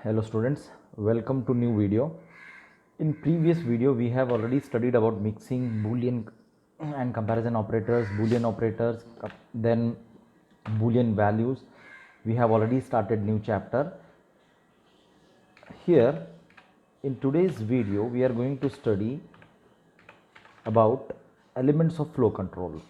Hello students, welcome to new video. In previous video we have already studied about mixing boolean and comparison operators, then boolean values. We have already started new chapter. Here in today's video we are going to study about elements of flow control.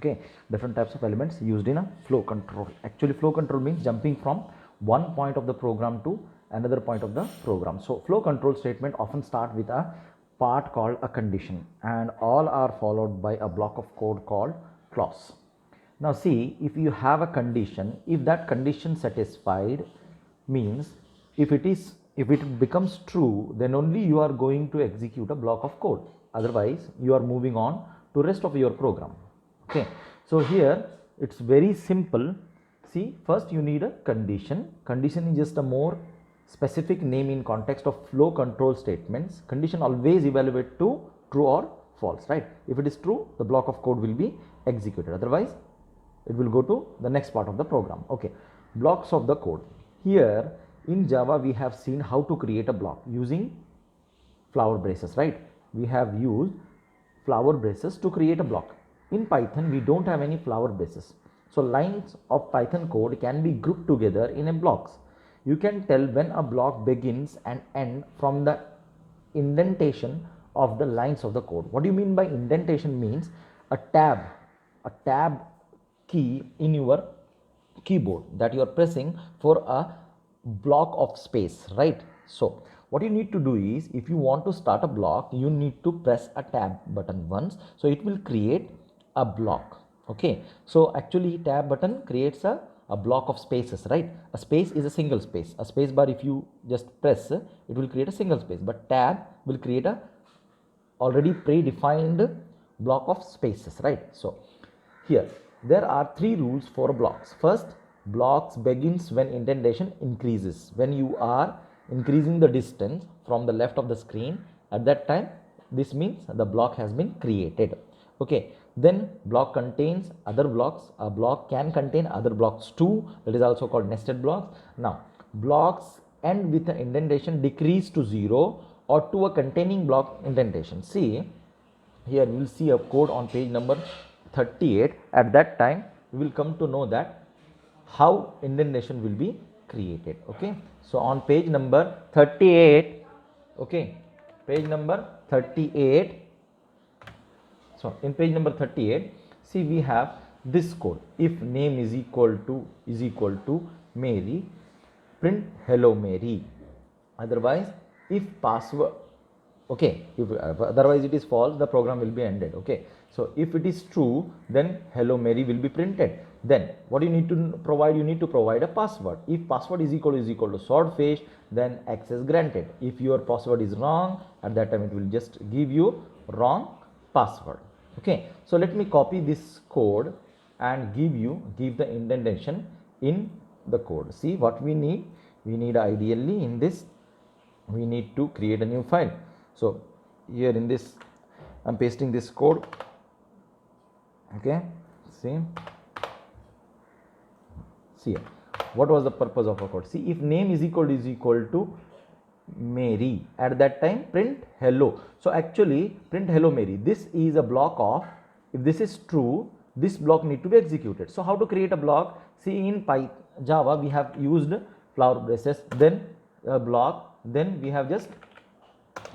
Okay, different types of elements used in a flow control. Actually flow control means jumping from one point of the program to another point of the program. So flow control statement often start with a part called a condition, and all are followed by a block of code called clause. Now see, if you have a condition, if that condition satisfied means if it becomes true, then only you are going to execute a block of code, otherwise you are moving on to rest of your program. Okay, so here it's very simple. See, first you need a condition. Condition is just a more specific name in context of flow control statements. Condition always evaluate to true or false, right? If it is true, the block of code will be executed, otherwise it will go to the next part of the program. Okay, blocks of the code. Here in Java we have seen how to create a block using flower braces, right? We have used flower braces to create a block. In Python we don't have any flower braces, so lines of Python code can be grouped together in a blocks. You can tell when a block begins and ends from the indentation of the lines of the code. What do you mean by indentation? Means a tab key in your keyboard that you are pressing for a block of space, right? So what you need to do is, if you want to start a block, you need to press a tab button once, so it will create a block. Okay, so actually tab button creates a block of spaces, right? A space is a single space. A space bar, if you just press, it will create a single space, but tab will create a already predefined block of spaces, right? So here there are three rules for blocks. First, blocks begins when indentation increases. When you are increasing the distance from the left of the screen, at that time this means the block has been created. Okay, then block contains other blocks. A block can contain other blocks too, that is also called nested blocks. Now blocks end with an indentation decrease to 0 or to a containing block indentation. See, here we will see a code on page number 38. At that time we will come to know that how indentation will be created. Okay, so on page number 38, okay, page number 38. So in page number 38, see, we have this code. If name is equal to Mary, print hello Mary. Otherwise, if password, okay, if otherwise it is false, the program will be ended. Okay, so if it is true, then hello Mary will be printed. Then what you need to provide? You need to provide a password. If password is equal to swordfish, then access granted. If your password is wrong, at that time it will just give you wrong password. Okay, so let me copy this code and give the indentation in the code. See what we need. We need ideally in this, we need to create a new file. So here in this I'm pasting this code. Okay, see what was the purpose of a code. See, if name is equal to Mary, at that time print hello. So actually print hello Mary, this is a block of, if this is true, this block need to be executed. So how to create a block? See, in Java we have used flower braces, then a block, then we have just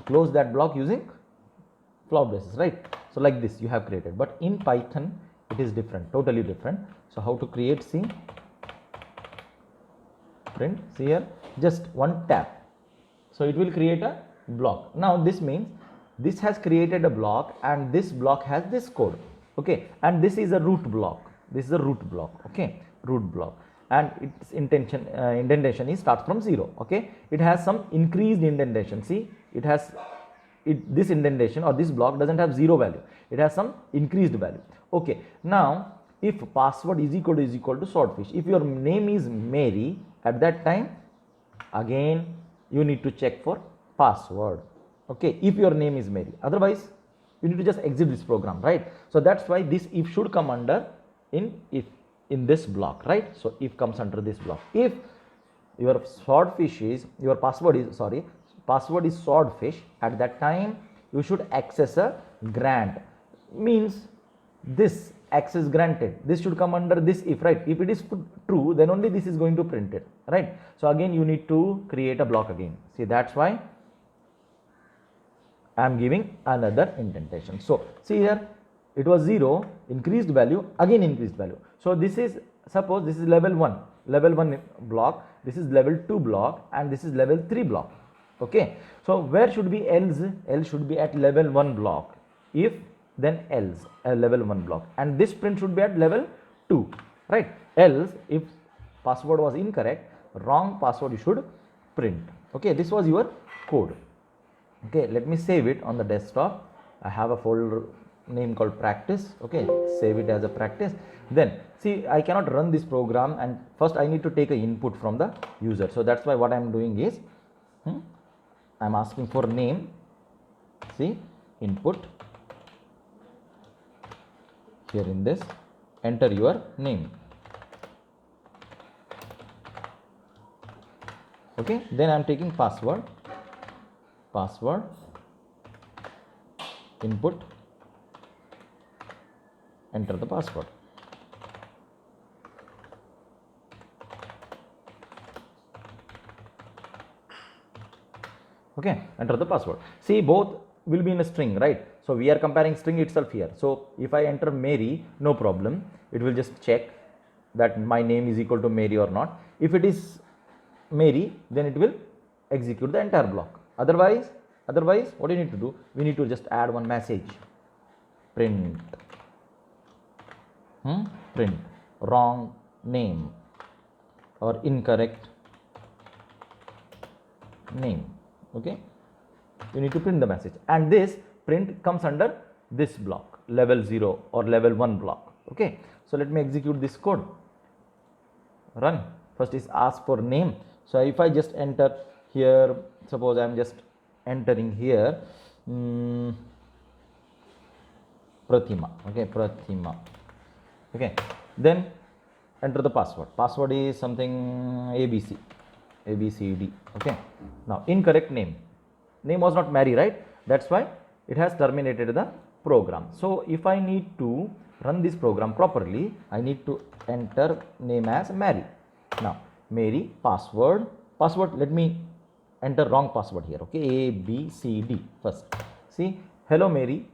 closed that block using flower braces, right? So like this you have created, but in Python it is different, totally different. So how to create? See, print, see here, just one tab, so it will create a block. Now this means this has created a block, and this block has this code. Okay, and this is a root block. This is a root block. Okay, root block, and its indentation is starts from 0. Okay, it has some increased indentation. See, it has this indentation or this block doesn't have 0 value, it has some increased value. Okay, now if password is equal to swordfish, if your name is Mary, at that time again you need to check for password. Okay, if your name is Mary, otherwise you need to just exit this program, right? So that's why this if should come under in this block, right? So if comes under this block. If your swordfish is, your password is, sorry, password is swordfish, at that time you should access a grant, means this access granted, this should come under this if, right? If it is true, then only this is going to print it, right? So again you need to create a block again. See, that's why I am giving another indentation. So see here, it was 0, increased value, again increased value. So this is, suppose this is level 1 block, this is level 2 block, and this is level 3 block. Okay, so where should be else? Else should be at level 1 block. If, then else level 1 block, and this print should be at level 2, right? Else, if password was incorrect, wrong password you should print. Okay, this was your code. Okay, let me save it on the desktop. I have a folder name called practice. Okay, save it as a practice. Then see, I cannot run this program, and first I need to take an input from the user. So that's why what I am doing is I'm asking for name. See, input, here in this, enter your name. Okay, then I'm taking password, input, enter the password. Okay, enter the password. See, both will be in a string, right? So we are comparing string itself here. So if I enter Mary, no problem, it will just check that my name is equal to Mary or not. If it is Mary, then it will execute the entire block. Otherwise what do you need to do? We need to just add one message, print wrong name or incorrect name. Okay, you need to print the message, and this print comes under this block, level 0 or level 1 block. Okay, so let me execute this code, run. First is ask for name. So if I just enter here, suppose I am just entering here Pratima. Okay, Pratima. Okay, then enter the password is something ABCD. Okay, now incorrect name was not Mary, right? That's why it has terminated the program. So if I need to run this program properly, I need to enter name as Mary. Now Mary, password, let me enter wrong password here. Okay, ABCD first. See, hello Mary,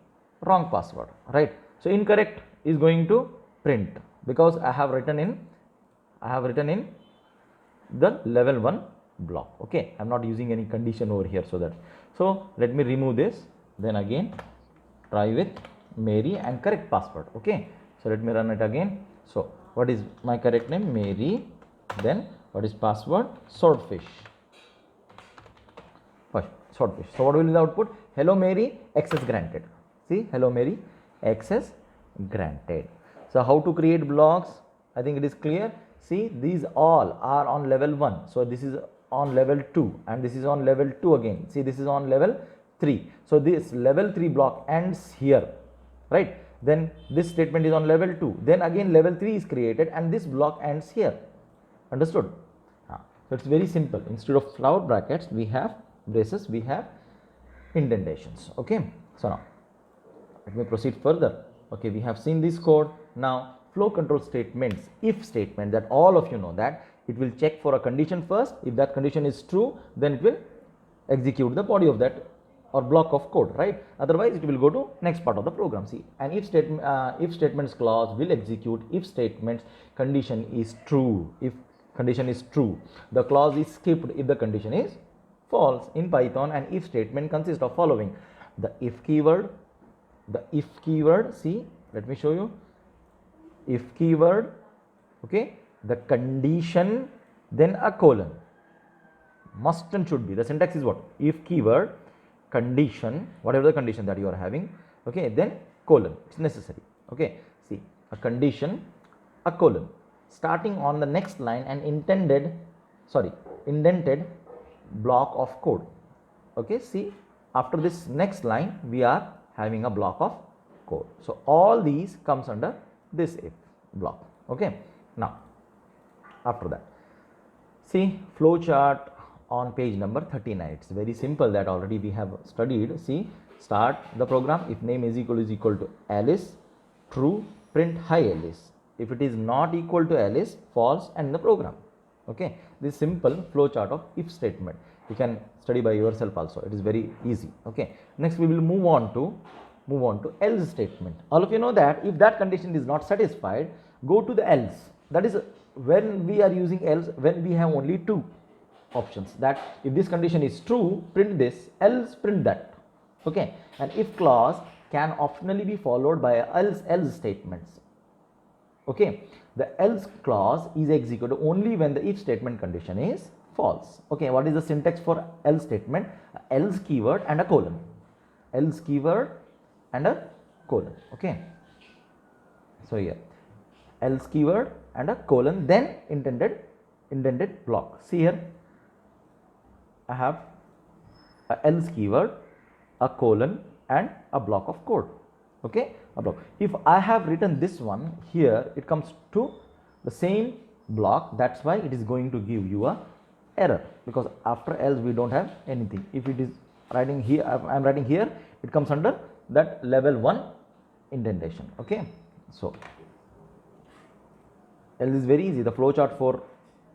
wrong password, right? So incorrect is going to print because I have written in the level 1 block. Okay, I'm not using any condition over here, so let me remove this, then again try with Mary and correct password. Okay, so let me run it again. So what is my correct name? Mary. Then what is password? Swordfish. Swordfish. So what will be the output? Hello Mary, access granted. See, hello Mary, access granted. So how to create blocks? I think it is clear. See, these all are on level 1. So this is on level 2 and this is on level 2 again. See, this is on level 3. So this level 3 block ends here, right? Then this statement is on level 2. Then again level 3 is created and this block ends here. Understood? So it's very simple. Instead of flower brackets, we have braces, we have indentations. Okay. So now let me proceed further. Okay, we have seen this code. Now flow control statements, if statement, that all of you know that it will check for a condition first. If that condition is true, then it will execute the body of that or block of code, right? Otherwise it will go to next part of the program. See, an if statements clause will execute if statements condition is true. If condition is true, the clause is skipped if the condition is false. In Python, an if statement consists of following: the if keyword, see, let me show you, if keyword, okay, the condition, then a colon. Must and should be, the syntax is what? If keyword, condition, whatever the condition that you are having, okay, then colon, it's necessary. Okay, see, a condition, a colon, starting on the next line, an indented block of code. Okay, see, after this next line we are having a block of code. So all these comes under this if block. Okay, now after that See flow chart on page number 39. It's very simple, that already we have studied. See, start the program. If name is equal to Alice, true, print hi Alice. If it is not equal to Alice, false, and the program. Okay, this simple flow chart of if statement. You can study by yourself also. It is very easy. Okay, next we will move on to else statement. All of you know that if that condition is not satisfied, go to the else. That is when we are using else, when we have only two options, that if this condition is true, print this, else print that. Okay, and if clause can optionally be followed by else statements. Okay, the else clause is executed only when the if statement condition is false. Okay, what is the syntax for else statement? Else keyword and a colon. Else keyword and a colon. Okay, so here else keyword and a colon, then intended block. See here, I have a else keyword, a colon, and a block of code. Okay, a block. If I have written this one here, it comes to the same block. That's why it is going to give you a error, because after else we don't have anything. If it is writing here, I am writing here, it comes under that level 1 indentation. Okay, so else is very easy. The flow chart for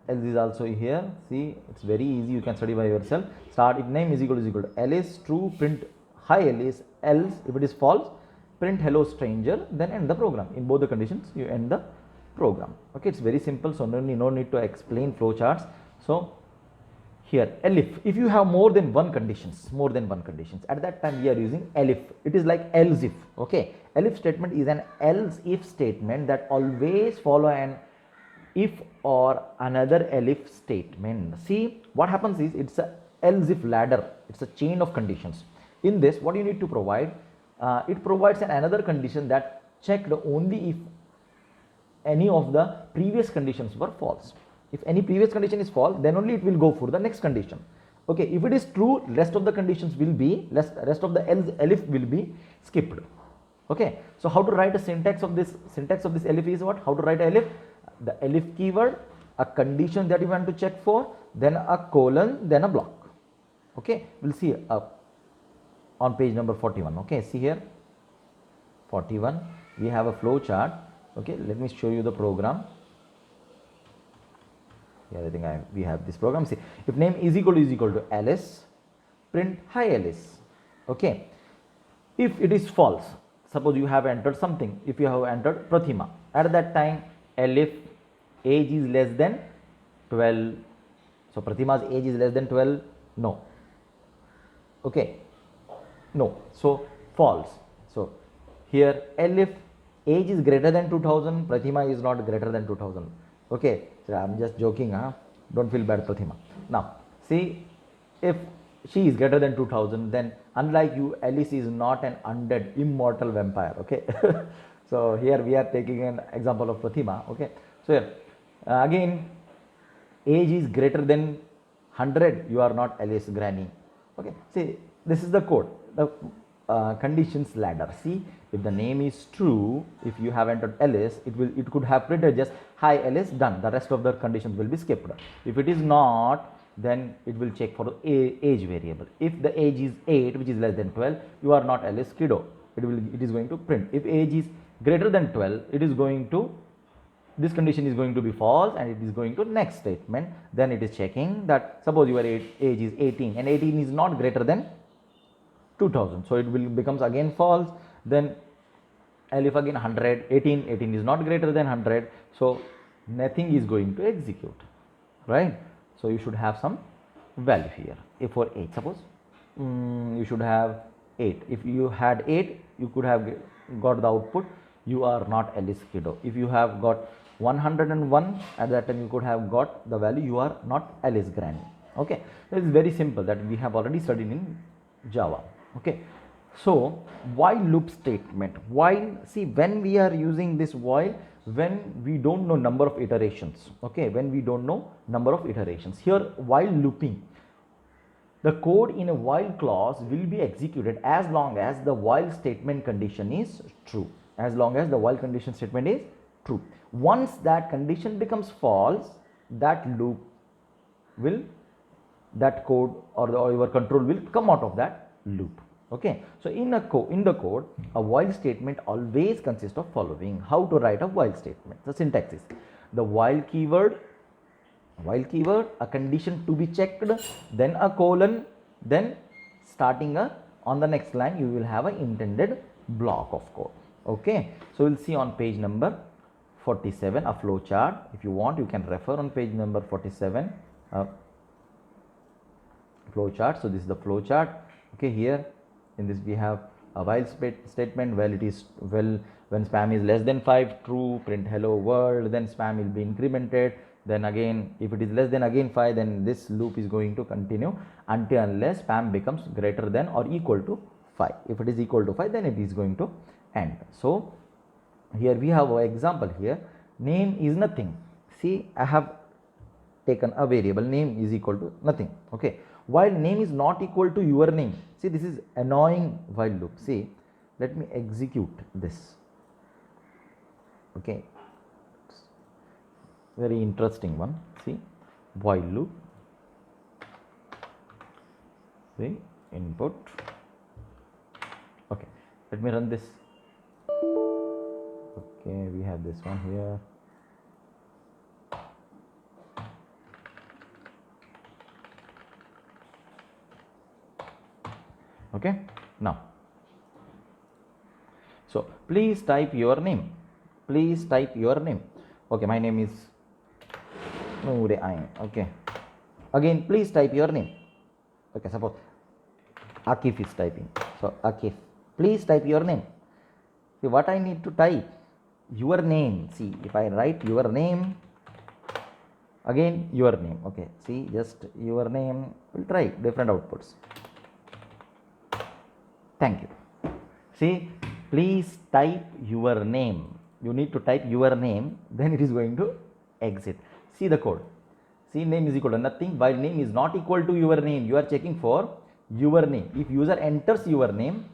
else is also here. See, it's very easy. You can study by yourself. Start if name is equal to Alice, true, print hi Alice, else if it is false, print hello stranger, then end the program. In both the conditions you end the program. Okay, it's very simple, so no need to explain flow charts. So here elif, if you have more than one conditions, at that time we are using elif. It is like else if. Okay, elif statement is an else if statement that always follow an if or another elif statement. See, what happens is, it's a else if ladder, it's a chain of conditions. In this, what you need to provide, it provides another condition that checked only if any of the previous conditions were false. If any previous condition is false, then only it will go for the next condition. Okay, if it is true, rest of the conditions will be, rest of the elif will be skipped. Okay, so how to write a syntax of this? Syntax of this elif is what? How to write elif? The elif keyword, a condition that you want to check for, then a colon, then a block. Okay, we'll see on page number 41. Okay, see here 41, we have a flow chart. Okay, let me show you the program. Here I think we have this program. See, if name is equal to Alice, print hi Alice. Okay, if it is false, suppose you have entered something, if you have entered Prathima, at that time elif age is less than 12. So Prathima's age is less than 12. No. Okay, no, so false. So here elif age is greater than 2000, Prathima is not greater than 2000. Okay, so I am just joking, don't feel bad, Prathima. Now see, if she is greater than 2000, then unlike you, Alice is not an undead immortal vampire. Okay, so here we are taking an example of Prathima. Okay, so here again age is greater than 100, you are not Alice granny. Okay, see, this is the code, the conditions ladder. See, if the name is true, if you have entered Alice, it could have printed just hi Alice, done. The rest of the conditions will be skipped. If it is not, then it will check for the age variable. If the age is 8, which is less than 12, you are not Alice kiddo. It is going to print. If age is greater than 12, it is going to, this condition is going to be false, and it is going to next statement. Then it is checking that suppose your age is 18 and 18 is not greater than 2000, so it will becomes again false. Then elif again 100, 18 is not greater than 100, so nothing is going to execute, right? So you should have some value here. If for 8, suppose you should have 8. If you had 8, you could have got the output, you are not Alice kiddo. If you have got 101, at that time you could have got the value, you are not Alice granny. Okay, it is very simple, that we have already studied in Java. Okay, so while loop statement, while, see, when we are using this while, when we don't know number of iterations, okay, when we don't know number of iterations, here while looping, the code in a while clause will be executed as long as the while statement condition is true, as long as the while condition statement is true. Once that condition becomes false, that loop will, that code or your control will come out of that loop. Okay, so in the code, a while statement always consists of following. How to write a while statement? The syntax is the while keyword, a condition to be checked, then a colon, then starting on the next line you will have an intended block of code. Okay, so we'll see on page number 47 a flow chart. If you want, you can refer on page number 47 flow chart. So this is the flow chart. Okay, here in this we have a while statement. Well, it is, well, when spam is less than 5, true, print hello world, then spam will be incremented, then again if it is less than again 5, then this loop is going to continue until unless spam becomes greater than or equal to 5. If it is equal to 5, then it is going to end. So here we have an example here. Name is nothing. See, I have taken a variable name is equal to nothing. Okay, while name is not equal to your name. See, this is annoying while loop. See, let me execute this. Okay, very interesting one. See, while loop. See, input. Okay, let me run this. Okay, we have this one here. Okay, now, so please type your name. Please type your name. Okay, my name is Noor Ain. Okay, again, please type your name. Okay, suppose Akif is typing. So Akif, please type your name. See, what I need to type? Your name. See, if I write your name, again your name. Okay, see, just your name. We'll try different outputs. Thank you. See, please type your name. You need to type your name, then it is going to exit. See the code. See, name is equal to nothing, while name is not equal to your name. You are checking for your name. If user enters your name,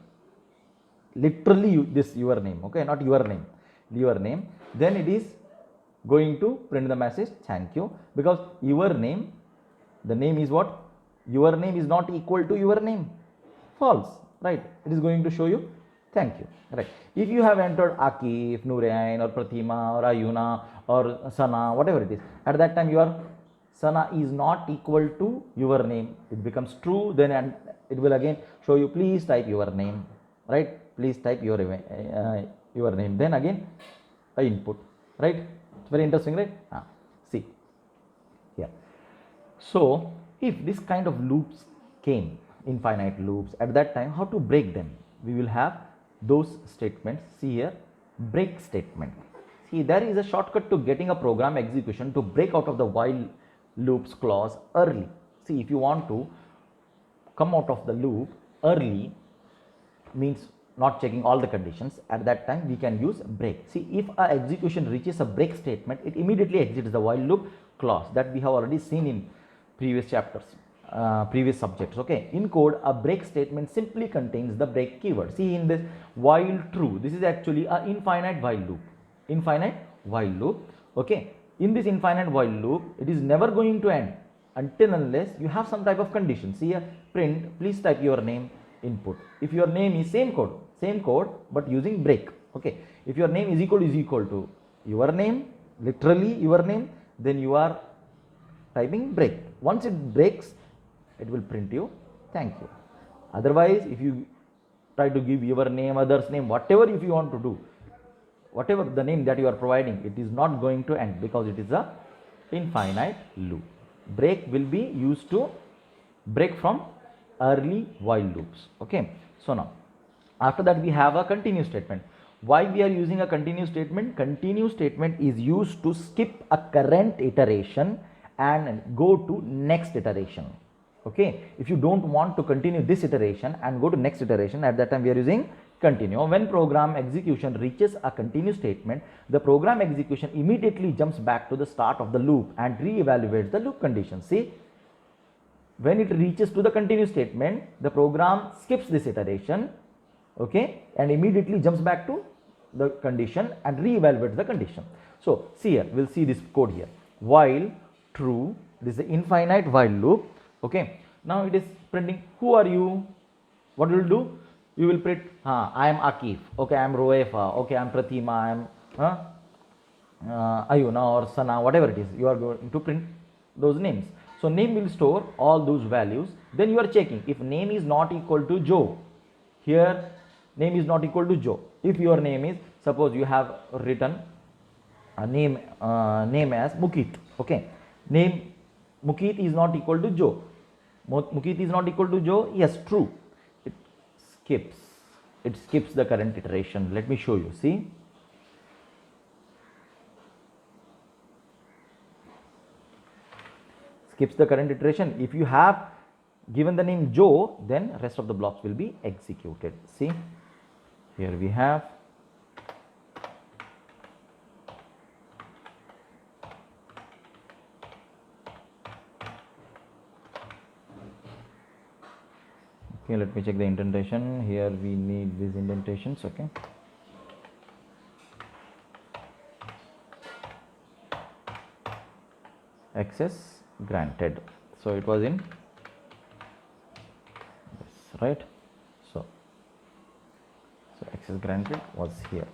literally this your name, okay, not your name, your name, then it is going to print the message thank you, because your name, the name is what? Your name is not equal to your name. False, right? It is going to show you thank you, right? If you have entered Akif, Noor-e-Ain or Pratima or Ayuna or Sana, whatever it is, at that time your Sana is not equal to your name. It becomes true, then and it will again show you please type your name, right? Please type your name. Then again a input, right? It's very interesting, right? See here. So if this kind of loops came, infinite loops, at that time how to break them? We will have those statements. See here, break statement. See, there is a shortcut to getting a program execution to break out of the while loops clause early. See, if you want to come out of the loop early, means not checking all the conditions, at that time we can use break. See, if a execution reaches a break statement, it immediately exits the while loop clause that we have already seen in previous chapters, previous subjects. Okay, in code, a break statement simply contains the break keyword. See, in this while true, this is actually a infinite while loop. Infinite while loop. Okay, in this infinite while loop, it is never going to end until unless you have some type of condition. See here, print, please type your name, input. If your name is same code but using break. Okay, if your name is equal to your name, literally your name, then you are typing break. Once it breaks, it will print you thank you. Otherwise, if you try to give your name, others name, whatever, if you want to do, whatever the name that you are providing, it is not going to end because it is a infinite loop. Break will be used to break from early while loops. Okay, so now after that we have a continue statement. Why we are using a continue statement? Continue statement is used to skip a current iteration and go to next iteration. Okay, if you don't want to continue this iteration and go to next iteration, at that time we are using continue. When program execution reaches a continue statement, the program execution immediately jumps back to the start of the loop and re-evaluates the loop condition. See, when it reaches to the continue statement, the program skips this iteration, okay, and immediately jumps back to the condition and re-evaluates the condition. So see here, we'll see this code here. While true, This is the infinite while loop. Okay, now it is printing who are you. What will do? You will print I am Akif, okay, I am Roefa, okay, I am Pratima, I am Ayuna or Sana, whatever it is, you are going to print those names. So name will store all those values. Then you are checking if name is not equal to Joe. Here name is not equal to Joe. If your name is, suppose you have written a name as Mukit, okay, name Mukit is not equal to Joe. Mukit is not equal to Joe, yes, true. It skips, the current iteration. Let me show you. See, skips the current iteration. If you have given the name Joe, then rest of the blocks will be executed. See, here we have okay, let me check the indentation. Here we need these indentations. Okay, access granted. So it was in this, right? So access granted was here.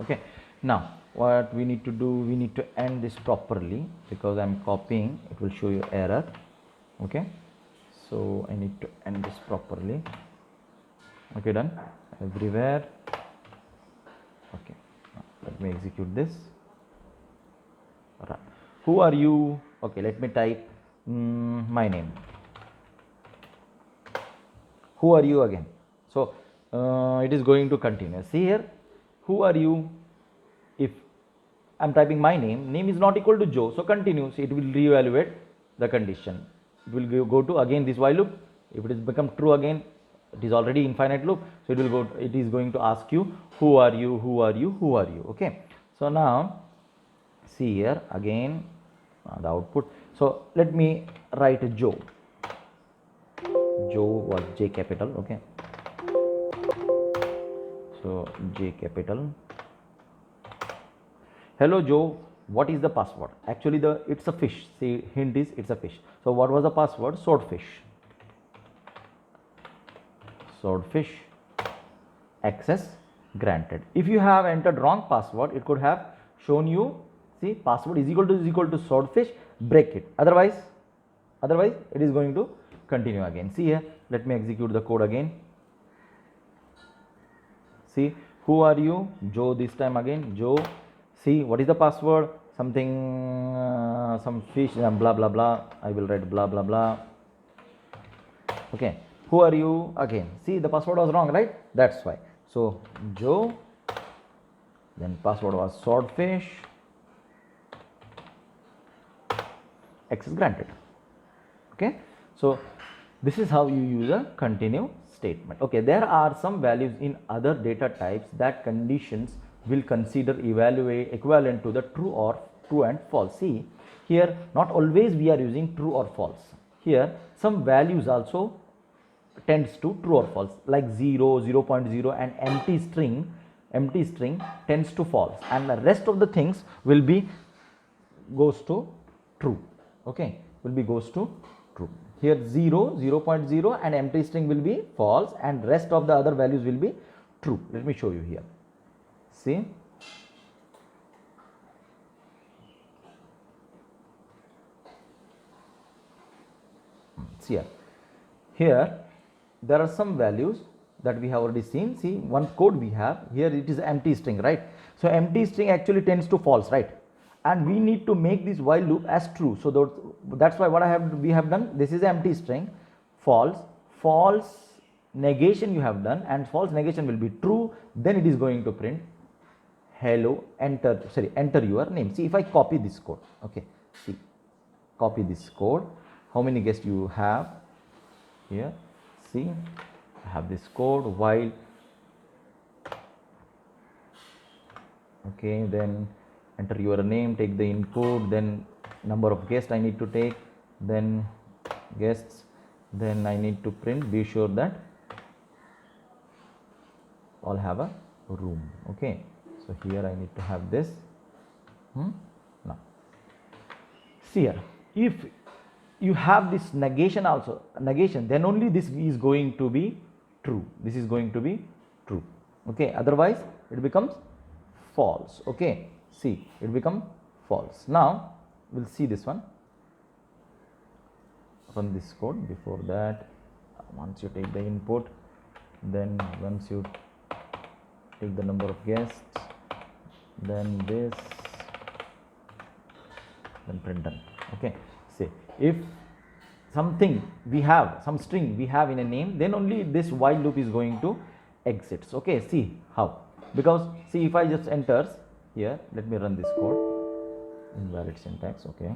Okay, now what we need to do, we need to end this properly, because I'm copying, it will show you error. Okay, so I need to end this properly. Okay, done everywhere. Okay, now let me execute this. Right. Who are you? Okay, let me type my name. Who are you again? So it is going to continue. See here, who are you? If I'm typing my name is not equal to Joe, so continues. It will reevaluate the condition. It will go to again this while loop. If it is become true again, it is already infinite loop, so it will go. It is going to ask you who are you, who are you, who are you. Okay. So now see here again the output. So let me write Joe. Joe was J capital. Okay. So J capital. Hello Joe, what is the password? Actually it's a fish. See, hint is it's a fish. So what was the password? Swordfish. Swordfish. Access granted. If you have entered wrong password, it could have shown you, see, password is equal to swordfish, break it. Otherwise it is going to continue again. See here, let me execute the code again. See, who are you? Joe, this time again Joe. See, what is the password? Something some fish, blah blah blah. I will write blah blah blah. Okay, who are you again? See, the password was wrong, right? That's why. So Joe, then password was swordfish, access granted. Okay, so this is how you use a continue statement. Okay, there are some values in other data types that conditions will consider equivalent to the true and false. See here, not always we are using true or false. Here some values also tends to true or false, like 0, 0.0 and empty string tends to false, and the rest of the things will be goes to true. Okay, will be goes to true. Here 0, 0.0 and empty string will be false, and rest of the other values will be true. Let me show you here. See, here there are some values that we have already seen. See, one code we have here, it is empty string, right? So empty string actually tends to false, right? And we need to make this while loop as true. So that's why we have done, this is empty string, false negation you have done, and false negation will be true. Then it is going to print hello, enter your name. See, if I copy this code, okay, see, copy this code, how many guests you have here? See, I have this code while, okay, then enter your name, take the input, then number of guests I need to take, then guests, then I need to print, be sure that all have a room. Okay, so here I need to have this. Now see here, if you have this negation also, negation, then only this is going to be true, this is going to be true. Okay, otherwise it becomes false. Okay, see, it becomes false. Now we'll see this one. Run this code. Before that, once you take the input, then once you take the number of guests, then this, then print done. Okay, say if something we have, some string we have in a name, then only this while loop is going to exits. Okay, see how, because see, if I just enters here, let me run this code, invalid syntax. Okay,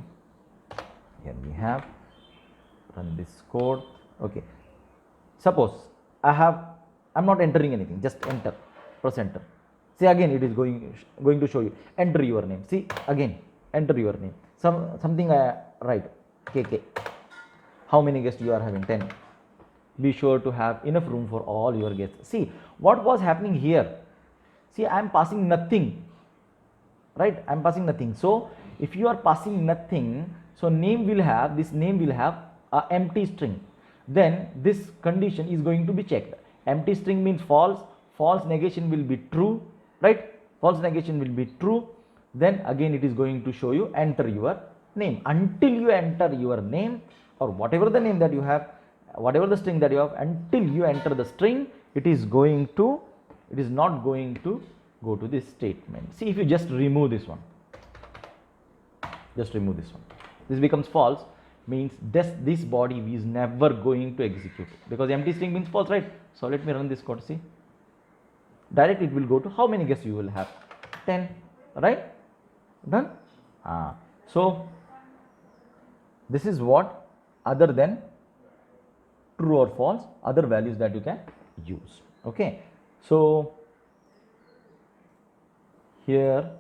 here we have, run this code. Okay, suppose I'm not entering anything, just enter, press enter. See, again it is going to show you enter your name. See, again enter your name, something I write KK. How many guests you are having? 10. Be sure to have enough room for all your guests. See what was happening here. See, I am passing nothing, right? I am passing nothing. So if you are passing nothing, so name will have, this name will have a empty string, then this condition is going to be checked. Empty string means false, false negation will be true, right? False negation will be true. Then again it is going to show you enter your name. Until you enter your name, or whatever the name that you have, whatever the string that you have, until you enter the string, it is not going to go to this statement. See, if you just remove this one, this becomes false, means this body is never going to execute, because empty string means false, right? So let me run this code. See, direct it will go to how many guests you will have, 10, right? Done. So this is what, other than true or false, other values that you can use. Okay, so here,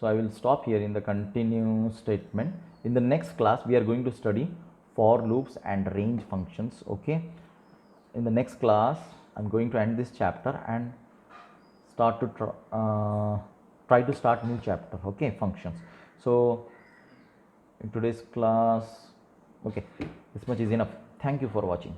so I will stop here in the continue statement. In the next class we are going to study for loops and range functions. Okay, in the next class I'm going to end this chapter and start to try to start new chapter. Okay, functions. So in today's class, okay, this much is enough. Thank you for watching.